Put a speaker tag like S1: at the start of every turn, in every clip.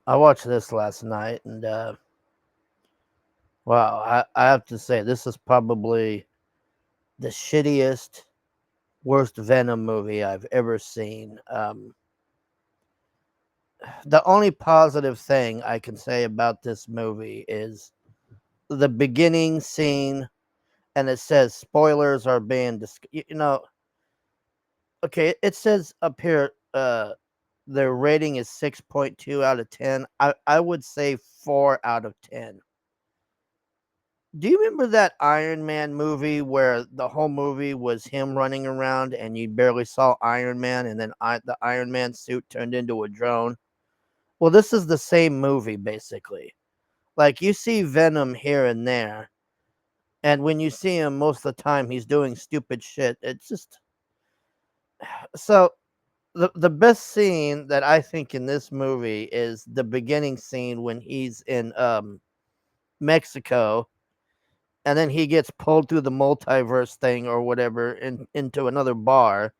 S1: I watched this last night, and wow, I have to say this is probably the shittiest, worst Venom movie I've ever seen. The only positive thing I can say about this movie is the beginning scene, and it says spoilers are being okay, it says up here their rating is 6.2 out of 10. I would say 4 out of 10. Do you remember that Iron Man movie where the whole movie was him running around and you barely saw Iron Man, and then the Iron Man suit turned into a drone? Well, this is the same movie basically. Like, you see Venom here and there, and when you see him most of the time he's doing stupid shit. It's just so the best scene that I think in this movie is the beginning scene when he's in Mexico, and then he gets pulled through the multiverse thing or whatever into another bar,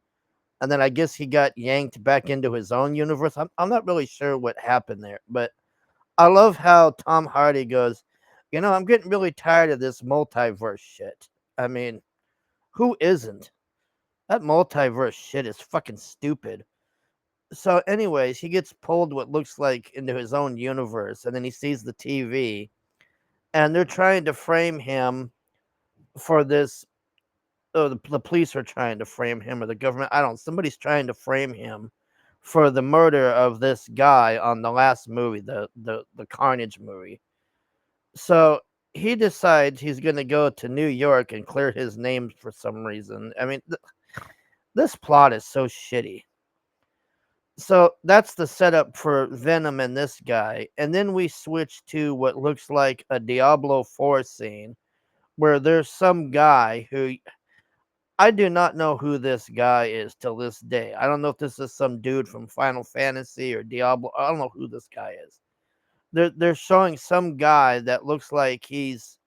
S1: and then I guess he got yanked back into his own universe. I'm not really sure what happened there, but I love how Tom Hardy goes, I'm getting really tired of this multiverse shit. I mean, who isn't? That multiverse shit is fucking stupid. So, anyways, he gets pulled what looks like into his own universe, and then he sees the TV, and they're trying to frame him for this. Oh, the police are trying to frame him, or the government. I don't. Somebody's trying to frame him for the murder of this guy on the last movie, the Carnage movie. So he decides he's going to go to New York and clear his name for some reason. I mean, this plot is so shitty. So that's the setup for Venom and this guy. And then we switch to what looks like a Diablo 4 scene where there's some guy who I do not know who this guy is till this day. I don't know if this is some dude from Final Fantasy or Diablo. I don't know who this guy is. They're showing some guy that looks like he's,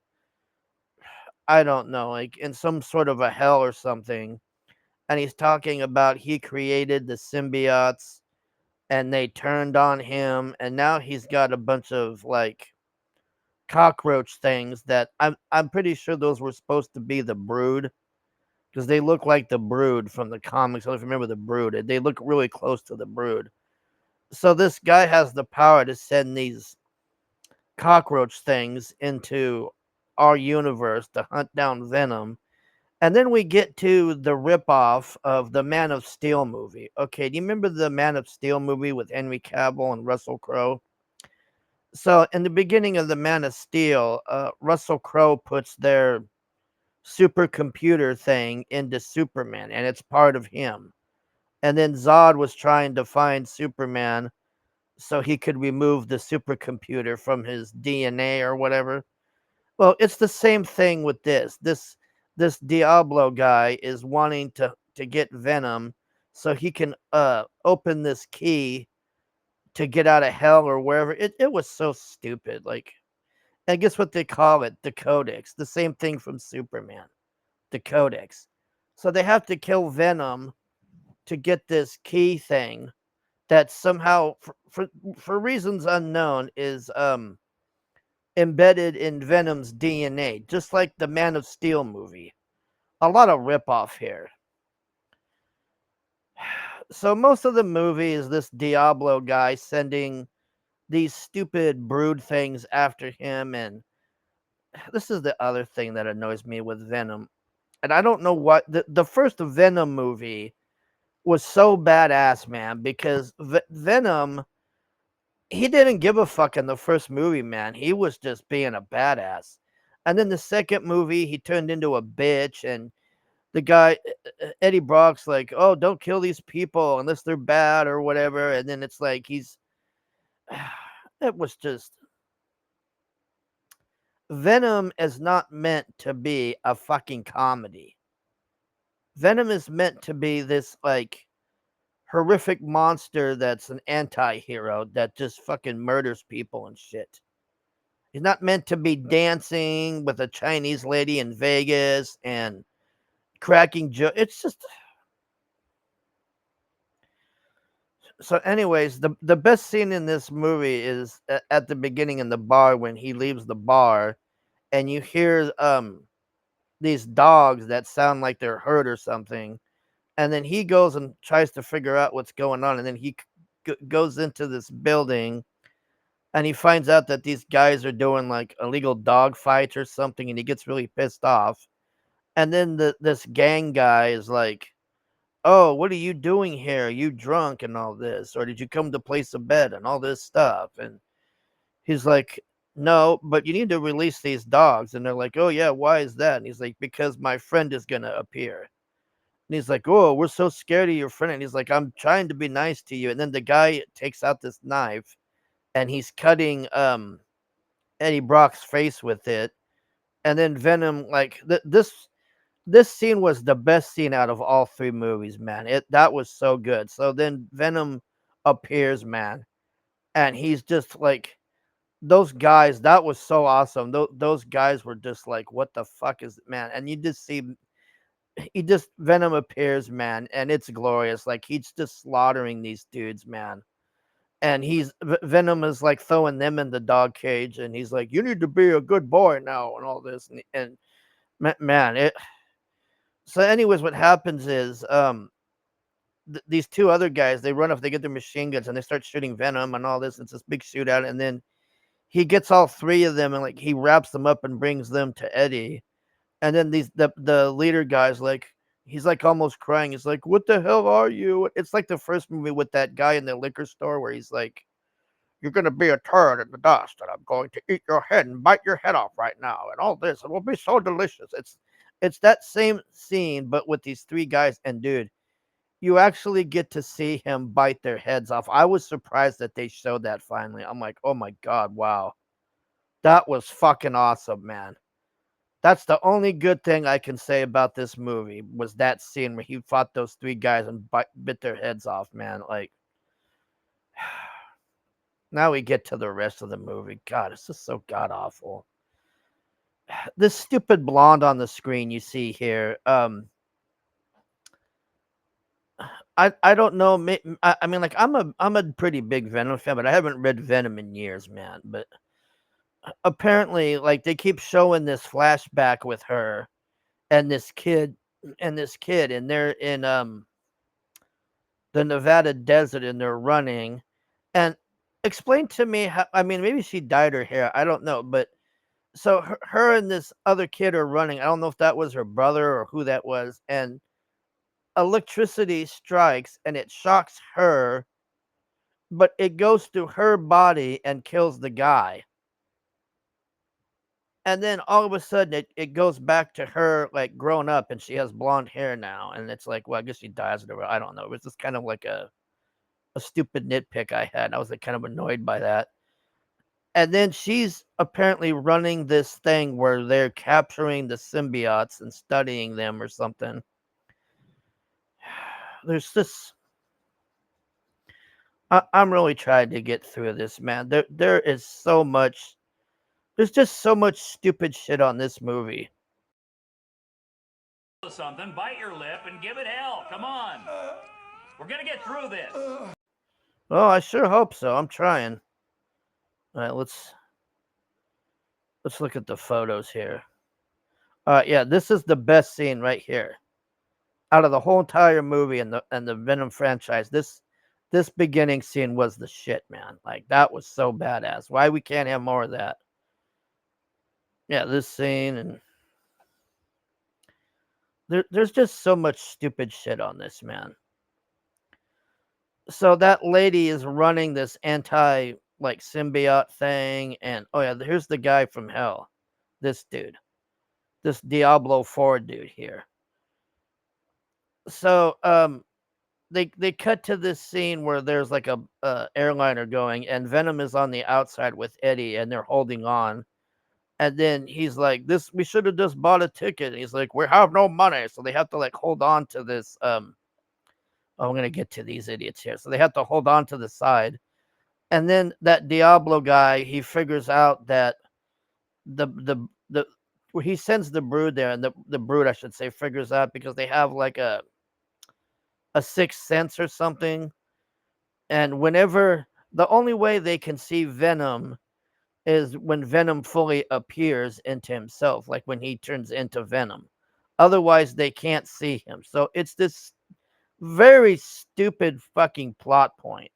S1: I don't know, like in some sort of a hell or something. And he's talking about he created the symbiotes and they turned on him, and now he's got a bunch of like cockroach things that I'm pretty sure those were supposed to be the brood, because they look like the brood from the comics. I don't know if you remember the brood. They look really close to the brood. So this guy has the power to send these cockroach things into our universe to hunt down Venom. And then we get to the ripoff of the Man of Steel movie. Okay, do you remember the Man of Steel movie with Henry Cavill and Russell Crowe? So in the beginning of the Man of Steel, Russell Crowe puts their supercomputer thing into Superman, and it's part of him. And then Zod was trying to find Superman so he could remove the supercomputer from his DNA or whatever. Well, it's the same thing with this. This Diablo guy is wanting to get Venom so he can open this key to get out of hell or wherever. It was so stupid. Like, and guess what they call it? The Codex. The same thing from Superman. The Codex. So they have to kill Venom to get this key thing that somehow, for reasons unknown, is embedded in Venom's DNA, just like the Man of Steel movie. A lot of ripoff here. So most of the movie is this Diablo guy sending these stupid brood things after him, and this is the other thing that annoys me with Venom. And I don't know what the first Venom movie was so badass, man, because Venom, he didn't give a fuck in the first movie, man. He was just being a badass. And then the second movie, he turned into a bitch, and the guy Eddie Brock's like, "Oh, don't kill these people unless they're bad or whatever." And then it's like he's it was just Venom is not meant to be a fucking comedy. Venom is meant to be this like horrific monster that's an anti-hero that just fucking murders people and shit. He's not meant to be dancing with a Chinese lady in Vegas and cracking jokes. It's just So, anyways, the best scene in this movie is at the beginning in the bar when he leaves the bar, and you hear these dogs that sound like they're hurt or something, and then he goes and tries to figure out what's going on, and then he goes into this building, and he finds out that these guys are doing like illegal dog fights or something, and he gets really pissed off. And then this gang guy is like, "Oh, what are you doing here? Are you drunk and all this? Or did you come to place a bet and all this stuff?" And he's like, "No, but you need to release these dogs." And they're like, "Oh, yeah, why is that?" And he's like, "Because my friend is going to appear." And he's like, "Oh, we're so scared of your friend." And he's like, "I'm trying to be nice to you." And then the guy takes out this knife and he's cutting Eddie Brock's face with it. And then Venom, like this scene was the best scene out of all three movies, man. That was so good. So then Venom appears, man, and he's just like those guys. That was so awesome. Those guys were just like, what the fuck is man? And you just see, he just Venom appears, man, and it's glorious. Like he's just slaughtering these dudes, man. And Venom is like throwing them in the dog cage, and he's like, "You need to be a good boy now," and all this, and man, it. So, anyways, what happens is, these two other guys, they run off, they get their machine guns, and they start shooting Venom and all this. It's this big shootout, and then he gets all three of them, and like he wraps them up and brings them to Eddie. And then the leader guy's like, he's like almost crying. He's like, "What the hell are you?" It's like the first movie with that guy in the liquor store where he's like, "You're gonna be a turd in the dust, and I'm going to eat your head and bite your head off right now, and all this. It will be so delicious." It's that same scene, but with these three guys, and dude, you actually get to see him bite their heads off. I was surprised that they showed that finally. I'm like, "Oh my god, wow. That was fucking awesome, man." That's the only good thing I can say about this movie was that scene where he fought those three guys and bit their heads off, man. Like, now we get to the rest of the movie. God, it's just so god awful. This stupid blonde on the screen you see here. I don't know. I mean, like I'm a pretty big Venom fan, but I haven't read Venom in years, man. But apparently, like they keep showing this flashback with her and this kid, and they're in the Nevada desert, and they're running. And explain to me how. I mean, maybe she dyed her hair. I don't know, but so her and this other kid are running. I don't know if that was her brother or who that was, and electricity strikes and it shocks her, but it goes through her body and kills the guy. And then all of a sudden it goes back to her like grown up, and she has blonde hair now. And it's like, well, I guess she dies or whatever. I don't know. It was just kind of like a stupid nitpick I had. I was like kind of annoyed by that. And then she's apparently running this thing where they're capturing the symbiotes and studying them or something. There's this. I'm really trying to get through this, man. There is so much. There's just so much stupid shit on this movie.
S2: Something, bite your lip and give it hell. Come on. We're going to get through this.
S1: Oh, I sure hope so. I'm trying. All right, let's look at the photos here. Yeah, this is the best scene right here out of the whole entire movie and the Venom franchise. This beginning scene was the shit, man. Like that was so badass. Why we can't have more of that? Yeah, this scene, and there's just so much stupid shit on this, man. So that lady is running this anti like symbiote thing, and oh yeah, here's the guy from hell. This dude. This Diablo 4 dude here. So they cut to this scene where there's like a airliner going, and Venom is on the outside with Eddie, and they're holding on. And then he's like, "This we should have just bought a ticket." And he's like, "We have no money," so they have to like hold on to this. Oh, I'm gonna get to these idiots here. So they have to hold on to the side, and then that Diablo guy, he figures out that the well, he sends the brood there, and the brood, I should say, figures out because they have like a sixth sense or something. And whenever the only way they can see Venom is when Venom fully appears into himself, like when he turns into Venom. Otherwise, they can't see him. So it's this very stupid fucking plot point.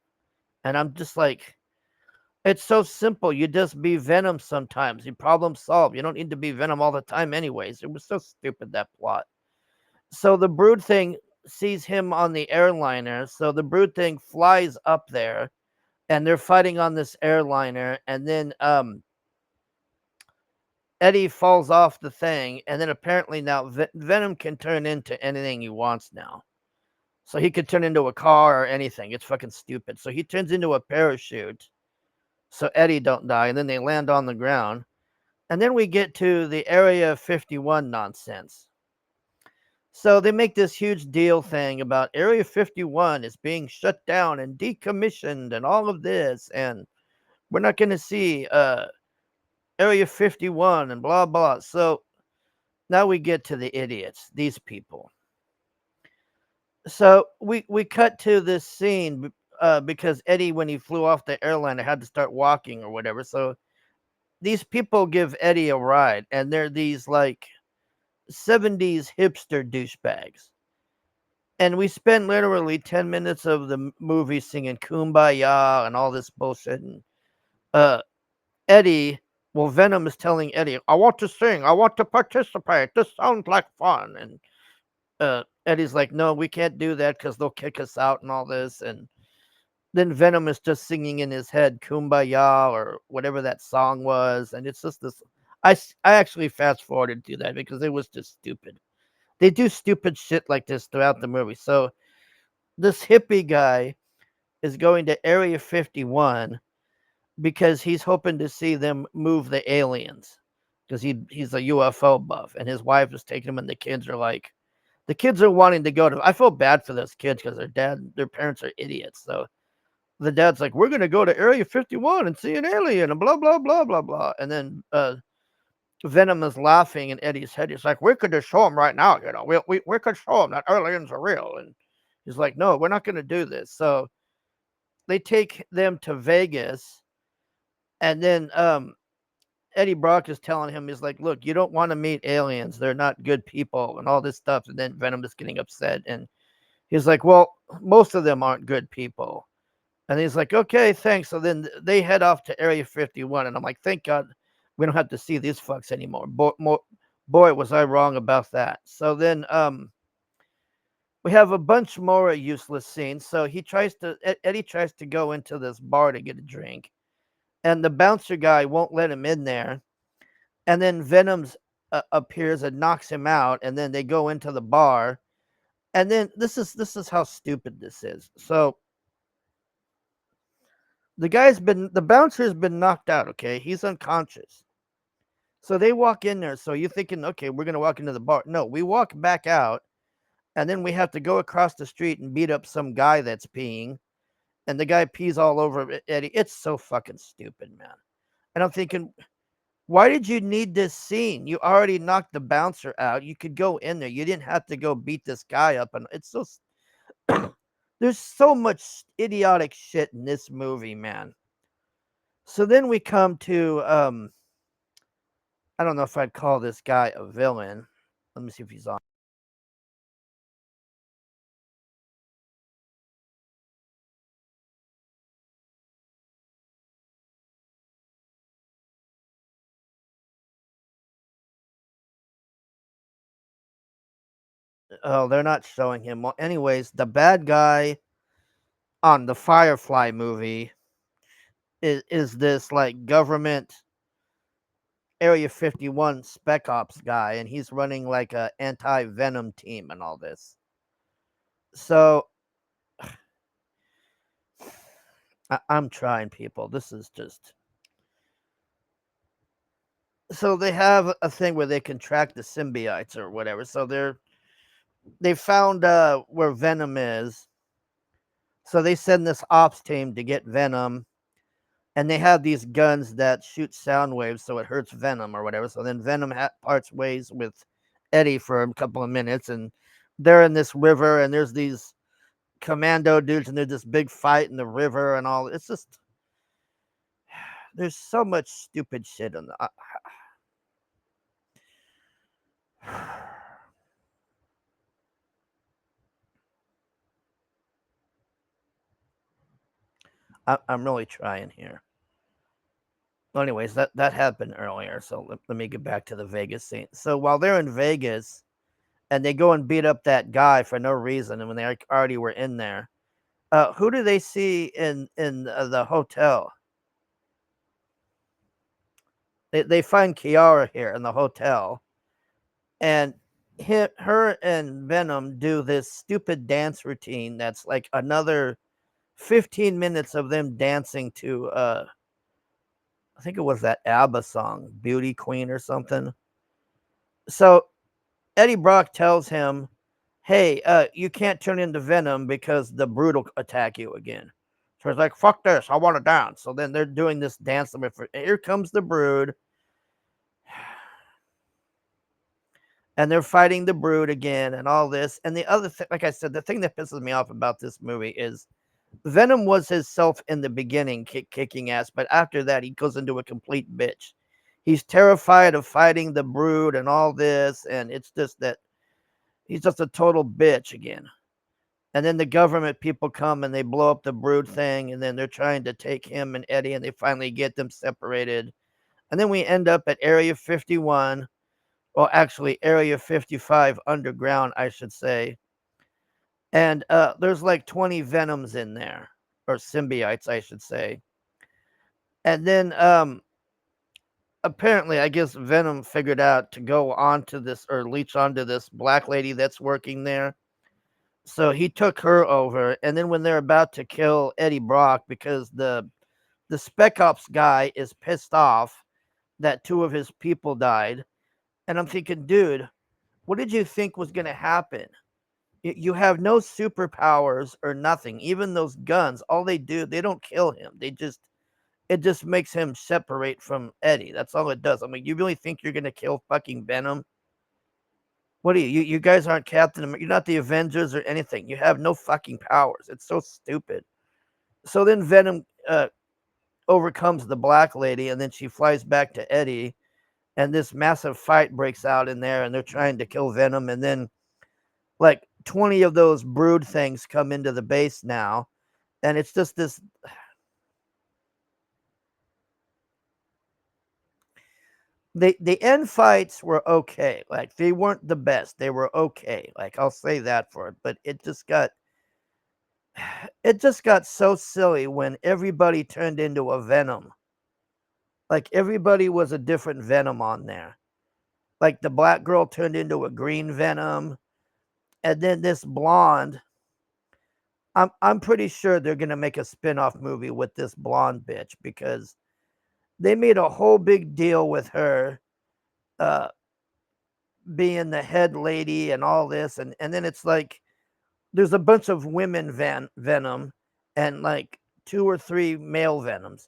S1: And I'm just like, it's so simple. You just be Venom sometimes. You problem solve. You don't need to be Venom all the time, anyways. It was so stupid, that plot. So the Brood thing sees him on the airliner. So the Brood thing flies up there and they're fighting on this airliner. And then Eddie falls off the thing. And then apparently now Venom can turn into anything he wants now. So he could turn into a car or anything. It's fucking stupid. So he turns into a parachute so Eddie don't die. And then they land on the ground. And then we get to the Area 51 nonsense. So they make this huge deal thing about Area 51 is being shut down and decommissioned and all of this. And we're not going to see Area 51 and blah, blah. So now we get to the idiots, these people. So we cut to this scene because Eddie, when he flew off the airliner, had to start walking or whatever. So these people give Eddie a ride, and they're these like 70s hipster douchebags. And we spent literally 10 minutes of the movie singing Kumbaya and all this bullshit. And uh, Eddie, well, Venom is telling Eddie, I want to sing. I want to participate. This sounds like fun. And Eddie's like, no, we can't do that because they'll kick us out and all this. And then Venom is just singing in his head Kumbaya or whatever that song was. And it's just this. I actually fast forwarded to that because it was just stupid. They do stupid shit like this throughout the movie. So this hippie guy is going to Area 51 because he's hoping to see them move the aliens because he's a UFO buff and his wife is taking him and the kids are like, the kids are wanting to go to. I feel bad for those kids because their parents are idiots. So the dad's like, we're gonna go to Area 51 and see an alien and blah blah blah blah blah. And then Venom is laughing in Eddie's head. He's like, we could just show him right now, we could show him that aliens are real. And he's like, no, we're not gonna do this. So they take them to Vegas, and then Eddie Brock is telling him, he's like, look, you don't want to meet aliens. They're not good people and all this stuff. And then Venom is getting upset. And he's like, well, most of them aren't good people. And he's like, okay, thanks. So then they head off to Area 51. And I'm like, thank God we don't have to see these fucks anymore. Boy, was I wrong about that. So then we have a bunch more useless scenes. So Eddie tries to go into this bar to get a drink. And the bouncer guy won't let him in there. And then Venom's appears and knocks him out. And then they go into the bar. And then this is how stupid this is. So the bouncer's been knocked out, okay? He's unconscious. So they walk in there. So you're thinking, okay, we're gonna walk into the bar. No, we walk back out, and then we have to go across the street and beat up some guy that's peeing, and the guy pees all over Eddie. It's so fucking stupid, man. And I'm thinking, why did you need this scene? You already knocked the bouncer out. You could go in there. You didn't have to go beat this guy up. And it's so there's so much idiotic shit in this movie, man. So then we come to I don't know if I'd call this guy a villain. Let me see if he's on. Oh, they're not showing him. Well, anyways, the bad guy on the Firefly movie is this like government Area 51 spec ops guy, and he's running like a anti Venom team and all this. So I'm trying, people. This is just. So they have a thing where they can track the symbiotes or whatever. So they found where Venom is. So they send this ops team to get Venom, and they have these guns that shoot sound waves, so it hurts Venom or whatever. So then Venom parts ways with Eddie for a couple of minutes, and they're in this river, and there's these commando dudes, and there's this big fight in the river and all. It's just there's so much stupid shit in the. I'm really trying here. Well, anyways, that happened earlier, so let me get back to the Vegas scene. So while they're in Vegas and they go and beat up that guy for no reason, and when they already were in there, who do they see in the hotel? They find Kiara here in the hotel, and her and Venom do this stupid dance routine that's like another 15 minutes of them dancing to I think it was that ABBA song, Beauty Queen or something. So Eddie Brock tells him, "Hey, you can't turn into Venom because the Brood will attack you again." So he's like, "Fuck this, I want to dance." So then they're doing this dance. Here comes the Brood, and they're fighting the Brood again, and all this. And the other thing, like I said, the thing that pisses me off about this movie is Venom was himself in the beginning, kicking ass, but after that, he goes into a complete bitch. He's terrified of fighting the Brood and all this, and it's just that he's just a total bitch again. And then the government people come and they blow up the Brood thing, and then they're trying to take him and Eddie, and they finally get them separated. And then we end up at Area 51, or actually Area 55 underground, I should say. And there's like 20 Venoms in there, or symbiotes, I should say. And then apparently, I guess Venom figured out to go onto this or leech onto this black lady that's working there. So he took her over, and then when they're about to kill Eddie Brock because the Spec Ops guy is pissed off that two of his people died, and I'm thinking, dude, what did you think was going to happen? You have no superpowers or nothing. Even those guns, all they do, they don't kill him. It just makes him separate from Eddie. That's all it does. I mean, you really think you're gonna kill fucking Venom? What are you? You guys aren't Captain America. You're not the Avengers or anything. You have no fucking powers. It's so stupid. So then Venom overcomes the black lady, and then she flies back to Eddie, and this massive fight breaks out in there, and they're trying to kill Venom, and then like 20 of those Brood things come into the base now, and it's just this. The end fights were okay. Like they weren't the best. They were okay. Like I'll say that for it. But it just got so silly when everybody turned into a Venom. Like everybody was a different Venom on there. Like the black girl turned into a green Venom, and then this blonde. I'm pretty sure they're gonna make a spin-off movie with this blonde bitch because they made a whole big deal with her uh being the head lady and all this, and then it's like there's a bunch of women Venom and like two or three male Venoms.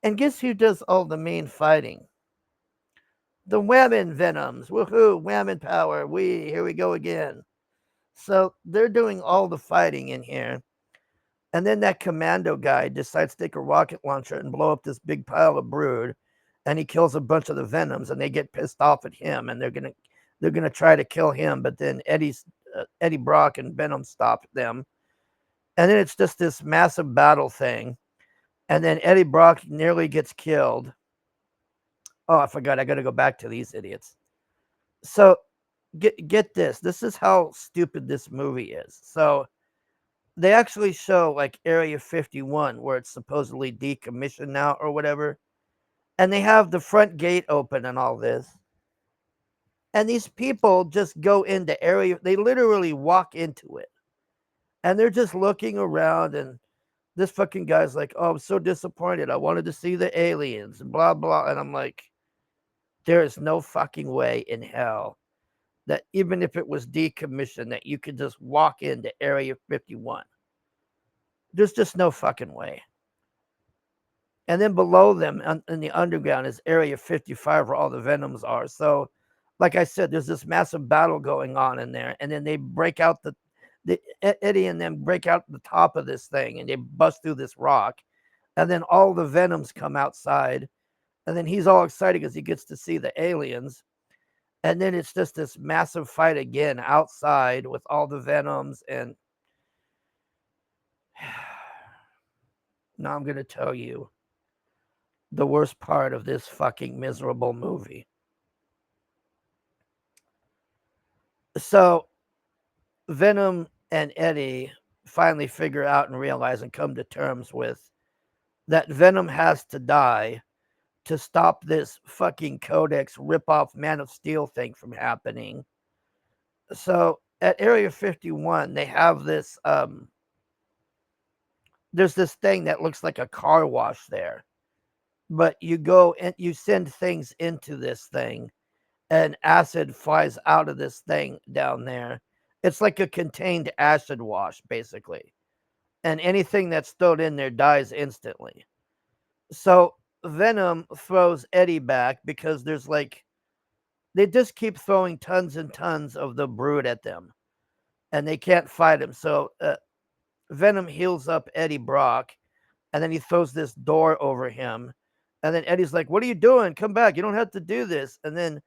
S1: And guess who does all the main fighting? The women Venoms. Woohoo, women power. Here we go again. So they're doing all the fighting in here. And then that commando guy decides to take a rocket launcher and blow up this big pile of Brood, and he kills a bunch of the Venoms, and they get pissed off at him, and they're gonna try to kill him, but then Eddie Brock and Venom stop them, and then it's just this massive battle thing, and then Eddie Brock nearly gets killed. Oh, I forgot. I got to go back to these idiots. So get this. This is how stupid this movie is. So they actually show like Area 51 where it's supposedly decommissioned now or whatever, and they have the front gate open and all this. And these people just go into area, they literally walk into it. And they're just looking around, and this fucking guy's like, "Oh, I'm so disappointed. I wanted to see the aliens," and blah blah. And I'm like, there is no fucking way in hell that even if it was decommissioned that you could just walk into Area 51. There's just no fucking way. And then below them in the underground is Area 55 where all the Venoms are. So, like I said, there's this massive battle going on in there, and then they break out Eddie and them break out the top of this thing and they bust through this rock, and then all the Venoms come outside, and then he's all excited because he gets to see the aliens, and then it's just this massive fight again outside with all the Venoms. And now I'm gonna tell you the worst part of this fucking miserable movie. So Venom and Eddie finally figure out and realize and come to terms with that Venom has to die to stop this fucking Codex rip-off Man of Steel thing from happening. So at Area 51, they have this there's this thing that looks like a car wash there. But you go and you send things into this thing, and acid flies out of this thing down there. It's like a contained acid wash, basically. And anything that's thrown in there dies instantly. So Venom throws Eddie back because there's like they just keep throwing tons and tons of the brood at them, and they can't fight him. So Venom heals up Eddie Brock, and then he throws this door over him, and then Eddie's like, "What are you doing? Come back! You don't have to do this." And then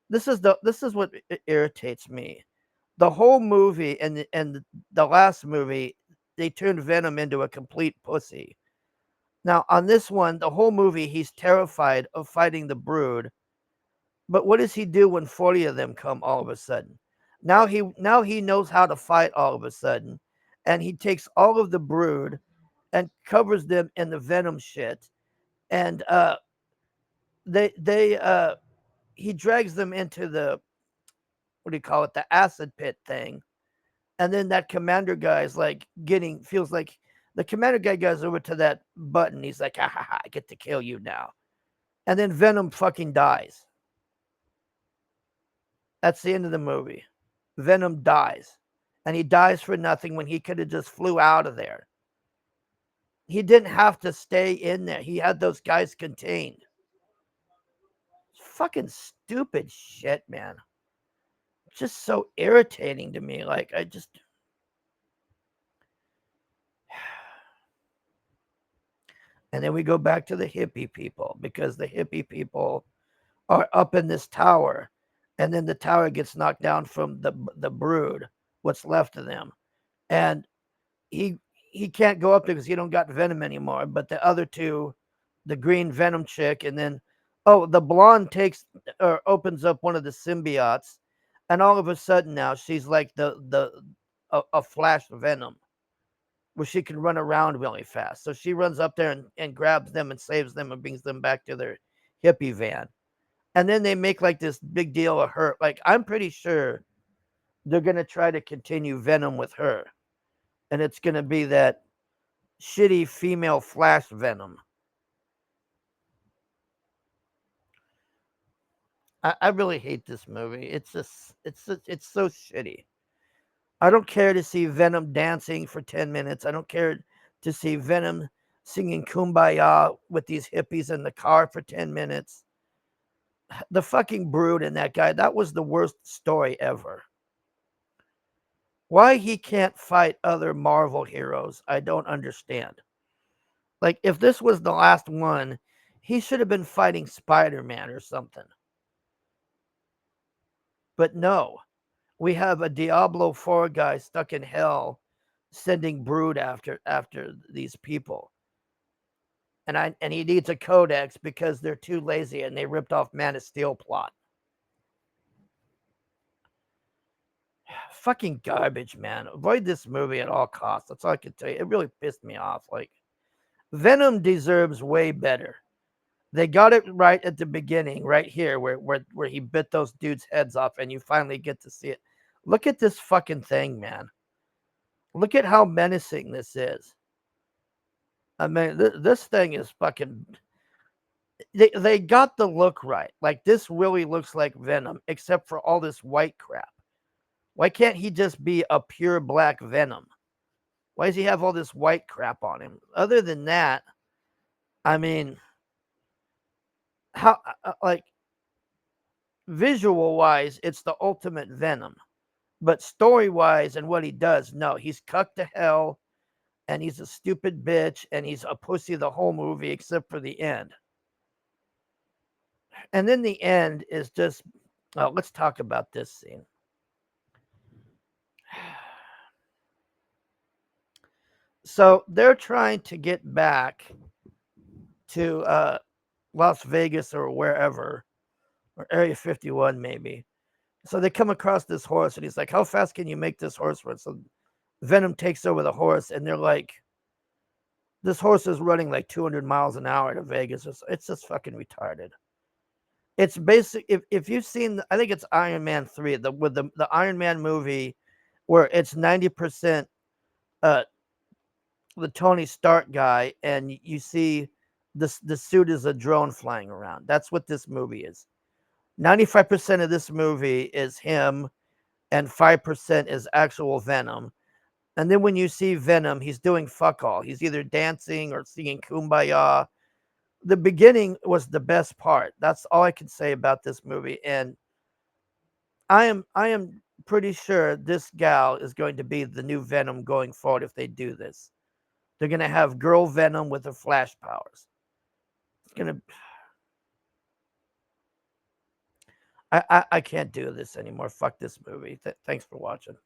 S1: this is what irritates me. The whole movie and the last movie, they turned Venom into a complete pussy. Now on this one, the whole movie, he's terrified of fighting the Brood. But what does he do when 40 of them come all of a sudden? Now he knows how to fight all of a sudden, and he takes all of the Brood and covers them in the Venom shit, and they he drags them into the, what do you call it, the acid pit thing. And then that commander guy's like feels like the commander guy goes over to that button. He's like, ha ha ha, I get to kill you now. And then Venom fucking dies. That's the end of the movie. Venom dies. And he dies for nothing when he could have just flew out of there. He didn't have to stay in there. He had those guys contained. It's fucking stupid shit, man. Just so irritating to me. Like, I just. And then we go back to the hippie people, because the hippie people are up in this tower, and then the tower gets knocked down from the Brood, what's left of them, and he can't go up there because he don't got Venom anymore. But the other two, the green Venom chick, and then the blonde takes or opens up one of the symbiotes, and all of a sudden now she's like a Flash Venom, where she can run around really fast. So she runs up there and grabs them and saves them and brings them back to their hippie van. And then they make like this big deal of her. Like, I'm pretty sure they're going to try to continue Venom with her. And it's going to be that shitty female Flash Venom. I really hate this movie. It's so shitty. I don't care to see Venom dancing for 10 minutes. I don't care to see Venom singing Kumbaya with these hippies in the car for 10 minutes. The fucking Brood and that guy, that was the worst story ever. Why he can't fight other Marvel heroes, I don't understand. Like, if this was the last one, he should have been fighting Spider-Man or something. But no, we have a Diablo 4 guy stuck in hell sending Brood after these people. And he needs a codex because they're too lazy and they ripped off Man of Steel plot. Fucking garbage, man. Avoid this movie at all costs. That's all I can tell you. It really pissed me off. Like, Venom deserves way better. They got it right at the beginning, right here, where he bit those dudes' heads off, and you finally get to see it. Look at this fucking thing, man. Look at how menacing this is. I mean, this thing is fucking. They got the look right. Like, this really looks like Venom, except for all this white crap. Why can't he just be a pure black Venom? Why does he have all this white crap on him? Other than that, I mean, how like visual wise, it's the ultimate Venom. But story wise and what he does, no, he's cucked to hell and he's a stupid bitch and he's a pussy the whole movie except for the end. And then the end is just, oh, let's talk about this scene. So they're trying to get back to Las Vegas or wherever, or Area 51 maybe. So they come across this horse and he's like, how fast can you make this horse run? So Venom takes over the horse and they're like, this horse is running like 200 miles an hour to Vegas. It's just fucking retarded. It's basic. If you've seen, I think it's Iron Man 3, with the Iron Man movie, where it's 90% uh, the Tony Stark guy, and you see the suit is a drone flying around. That's what this movie is. 95% of this movie is him, and 5% is actual Venom. And then when you see Venom, he's doing fuck all. He's either dancing or singing Kumbaya. The beginning was the best part. That's all I can say about this movie. And I am pretty sure this gal is going to be the new Venom going forward if they do this. They're gonna have girl Venom with her flash powers. It's gonna. I can't do this anymore. Fuck this movie. Thanks for watching.